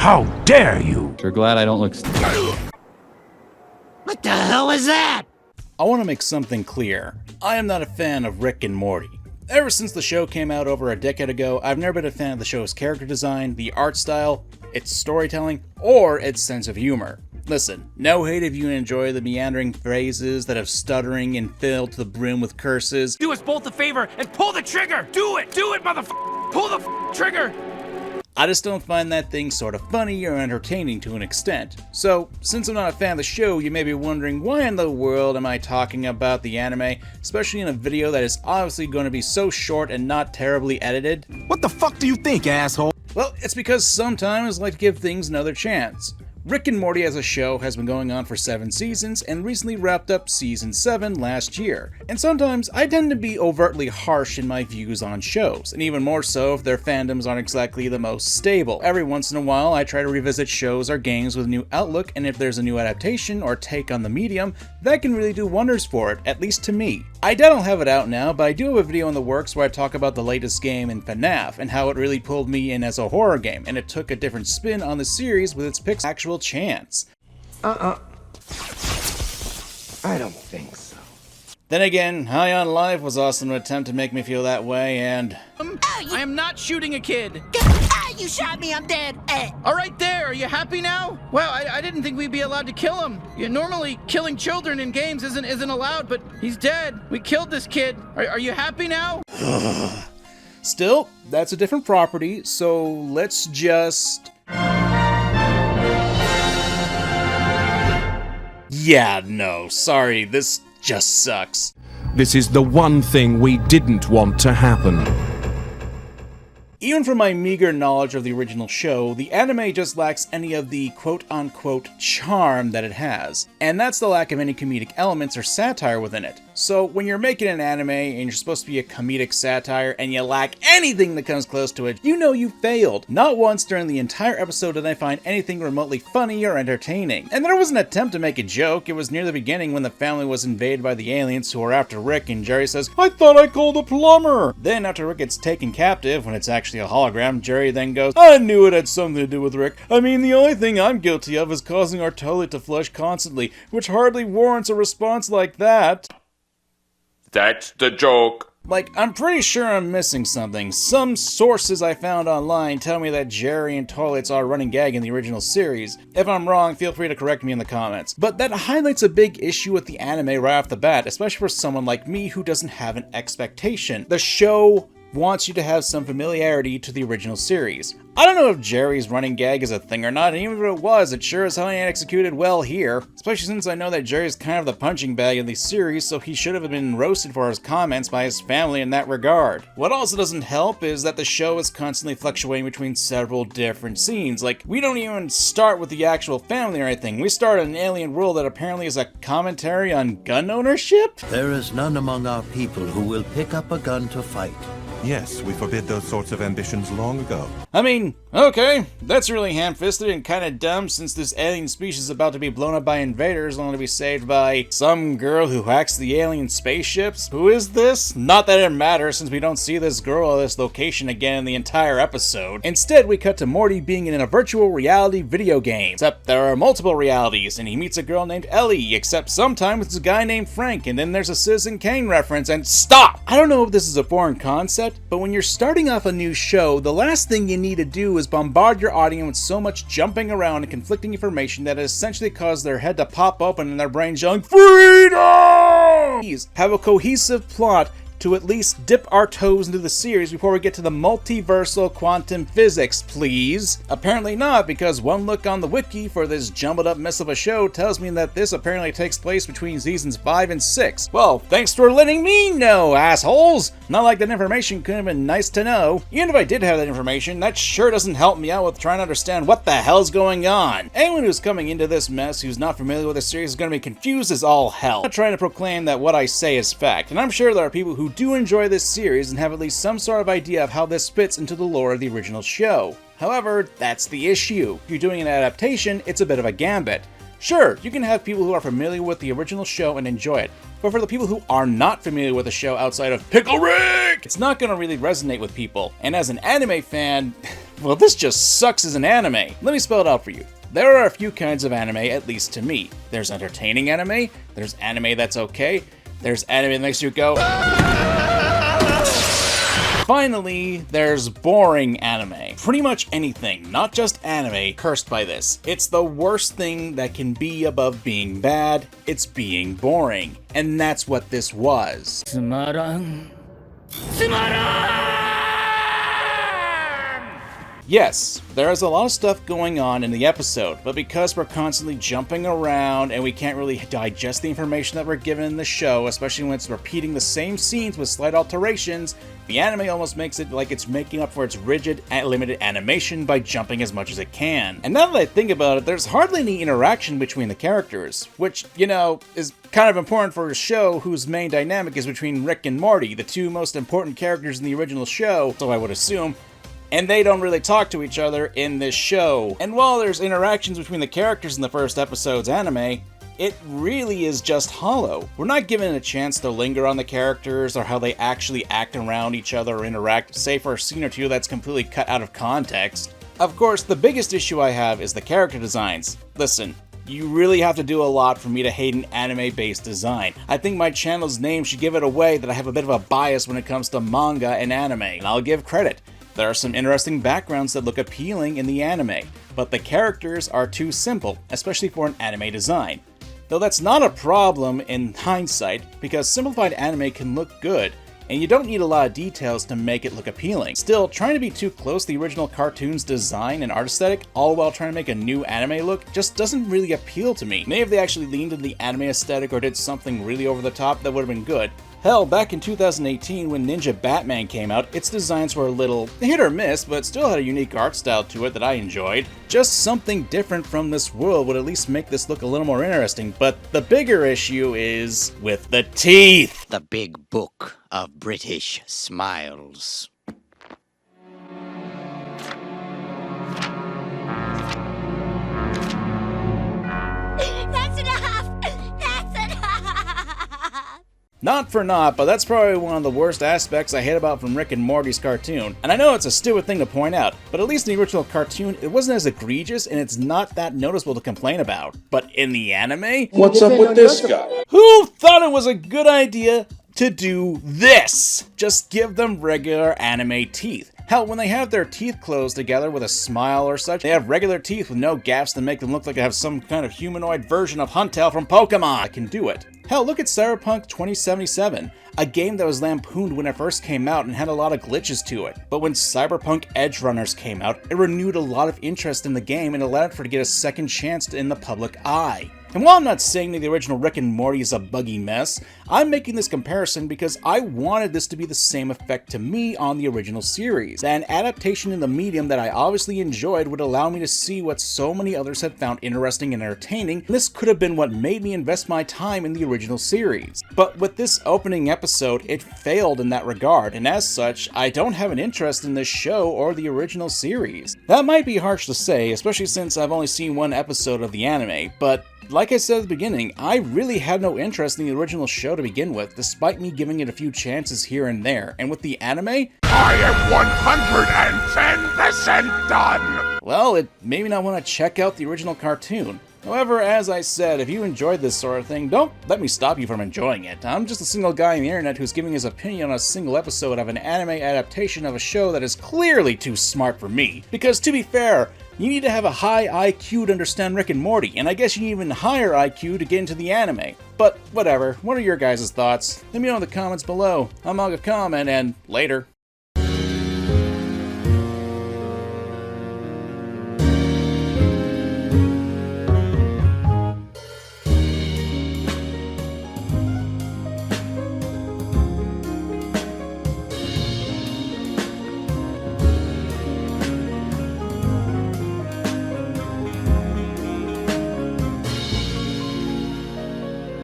How dare you? You're glad I don't look What the hell is that? I want to make something clear. I am not a fan of Rick and Morty. Ever since the show came out over a decade ago, I've never been a fan of the show's character design, the art style, its storytelling, or its sense of humor. Listen, no hate if you enjoy the meandering phrases that have stuttering and filled to the brim with curses. Do us both a favor and pull the trigger! Do it! Do it, motherfucker! Pull the trigger! I just don't find that thing sort of funny or entertaining to an extent. So, since I'm not a fan of the show, you may be wondering why in the world am I talking about the anime, especially in a video that is obviously going to be so short and not terribly edited? What the fuck do you think, asshole? Well, it's because sometimes I like to give things another chance. Rick and Morty as a show has been going on for 7 seasons and recently wrapped up season 7 last year. And sometimes I tend to be overtly harsh in my views on shows, and even more so if their fandoms aren't exactly the most stable. Every once in a while I try to revisit shows or games with a new outlook, and if there's a new adaptation or take on the medium, that can really do wonders for it, at least to me. I don't have it out now, but I do have a video in the works where I talk about the latest game in FNAF and how it really pulled me in as a horror game, and it took a different spin on the series with its actual chance. I don't think so. Then again, High on Life was also an attempt to make me feel that way, and... I am not shooting a kid. You shot me, I'm dead. All right there, are you happy now? Well, I didn't think we'd be allowed to kill him. Normally, killing children in games isn't allowed, but he's dead. We killed this kid. Are you happy now? Still, that's a different property, so let's just... Yeah, no, sorry, this just sucks. This is the one thing we didn't want to happen. Even from my meager knowledge of the original show, the anime just lacks any of the quote-unquote charm that it has, and that's the lack of any comedic elements or satire within it. So when you're making an anime and you're supposed to be a comedic satire and you lack anything that comes close to it, you know you failed. Not once during the entire episode did I find anything remotely funny or entertaining. And there was an attempt to make a joke. It was near the beginning when the family was invaded by the aliens who are after Rick, and Jerry says, "I thought I called a plumber." Then after Rick gets taken captive, when it's actually a hologram, Jerry then goes, "I knew it had something to do with Rick. I mean, the only thing I'm guilty of is causing our toilet to flush constantly, which hardly warrants a response like that." That's the joke. Like, I'm pretty sure I'm missing something. Some sources I found online tell me that Jerry and toilets are a running gag in the original series. If I'm wrong, feel free to correct me in the comments. But that highlights a big issue with the anime right off the bat, especially for someone like me who doesn't have an expectation. The show wants you to have some familiarity to the original series. I don't know if Jerry's running gag is a thing or not, and even if it was, it sure as hell ain't executed well here. Especially since I know that Jerry's kind of the punching bag of the series, so he should have been roasted for his comments by his family in that regard. What also doesn't help is that the show is constantly fluctuating between several different scenes. Like, we don't even start with the actual family or anything. We start in an alien world that apparently is a commentary on gun ownership? There is none among our people who will pick up a gun to fight. Yes, we forbid those sorts of ambitions long ago. I mean, okay, that's really ham-fisted and kinda dumb since this alien species is about to be blown up by invaders only to be saved by some girl who hacks the alien spaceships. Who is this? Not that it matters since we don't see this girl or this location again in the entire episode. Instead, we cut to Morty being in a virtual reality video game. Except there are multiple realities, and he meets a girl named Ellie, except sometimes it's a guy named Frank, and then there's a Citizen Kane reference, and stop! I don't know if this is a foreign concept, but when you're starting off a new show, the last thing you need to do is bombard your audience with so much jumping around and conflicting information that it essentially causes their head to pop open and their brain yelling, "Freedom!" Please have a cohesive plot to at least dip our toes into the series before we get to the multiversal quantum physics, please. Apparently not, because one look on the wiki for this jumbled up mess of a show tells me that this apparently takes place between seasons 5 and 6. Well, thanks for letting me know, assholes! Not like that information could have been nice to know. Even if I did have that information, that sure doesn't help me out with trying to understand what the hell's going on. Anyone who's coming into this mess who's not familiar with the series is going to be confused as all hell. I'm not trying to proclaim that what I say is fact, and I'm sure there are people who do enjoy this series and have at least some sort of idea of how this fits into the lore of the original show. However, that's the issue. If you're doing an adaptation, it's a bit of a gambit. Sure, you can have people who are familiar with the original show and enjoy it, but for the people who are not familiar with the show outside of Pickle Rick, it's not going to really resonate with people. And as an anime fan, Well, this just sucks as an anime. Let me spell it out for you. There are a few kinds of anime, at least to me. There's entertaining anime, there's anime that's okay, there's anime that makes you go... Finally, there's boring anime. Pretty much anything, not just anime, cursed by this. It's the worst thing that can be above being bad, it's being boring. And that's what this was. Yes, there is a lot of stuff going on in the episode, but because we're constantly jumping around and we can't really digest the information that we're given in the show, especially when it's repeating the same scenes with slight alterations, the anime almost makes it like it's making up for its rigid and limited animation by jumping as much as it can. And now that I think about it, there's hardly any interaction between the characters, which, you know, is kind of important for a show whose main dynamic is between Rick and Morty, the two most important characters in the original show, so I would assume. And they don't really talk to each other in this show. And while there's interactions between the characters in the first episode's anime, it really is just hollow. We're not given a chance to linger on the characters or how they actually act around each other or interact, save for a scene or two that's completely cut out of context. Of course, the biggest issue I have is the character designs. Listen, you really have to do a lot for me to hate an anime-based design. I think my channel's name should give it away that I have a bit of a bias when it comes to manga and anime, and I'll give credit. There are some interesting backgrounds that look appealing in the anime, but the characters are too simple, especially for an anime design. Though that's not a problem in hindsight, because simplified anime can look good, and you don't need a lot of details to make it look appealing. Still, trying to be too close to the original cartoon's design and art aesthetic, all while trying to make a new anime look, just doesn't really appeal to me. Maybe if they actually leaned into the anime aesthetic or did something really over the top, that would have been good. Hell, back in 2018 when Ninja Batman came out, its designs were a little hit or miss, but still had a unique art style to it that I enjoyed. Just something different from this world would at least make this look a little more interesting, but the bigger issue is with the teeth! The big book of British smiles. That's enough! That's enough! Not for naught, but that's probably one of the worst aspects I hate about from Rick and Morty's cartoon. And I know it's a stupid thing to point out, but at least in the original cartoon, it wasn't as egregious and it's not that noticeable to complain about. But in the anime? What's up with this guy? Who thought it was a good idea to do this? Just give them regular anime teeth. Hell, when they have their teeth closed together with a smile or such, they have regular teeth with no gaps that make them look like they have some kind of humanoid version of Huntail from Pokemon that can do it. Hell, look at Cyberpunk 2077, a game that was lampooned when it first came out and had a lot of glitches to it. But when Cyberpunk Edge Runners came out, it renewed a lot of interest in the game and allowed for it to get a second chance in the public eye. And while I'm not saying that the original Rick and Morty is a buggy mess, I'm making this comparison because I wanted this to be the same effect to me on the original series. That an adaptation in the medium that I obviously enjoyed would allow me to see what so many others had found interesting and entertaining, and this could have been what made me invest my time in the original series. But with this opening episode, it failed in that regard, and as such, I don't have an interest in this show or the original series. That might be harsh to say, especially since I've only seen one episode of the anime, but like I said at the beginning, I really had no interest in the original show to begin with, despite me giving it a few chances here and there, and with the anime, I am 110% done! well, it made me not want to check out the original cartoon. However, as I said, if you enjoyed this sort of thing, don't let me stop you from enjoying it. I'm just a single guy on the internet who's giving his opinion on a single episode of an anime adaptation of a show that is clearly too smart for me. Because to be fair, you need to have a high IQ to understand Rick and Morty, and I guess you need even higher IQ to get into the anime. But whatever, what are your guys' thoughts? Let me know in the comments below. I'm MangaKamen, and later.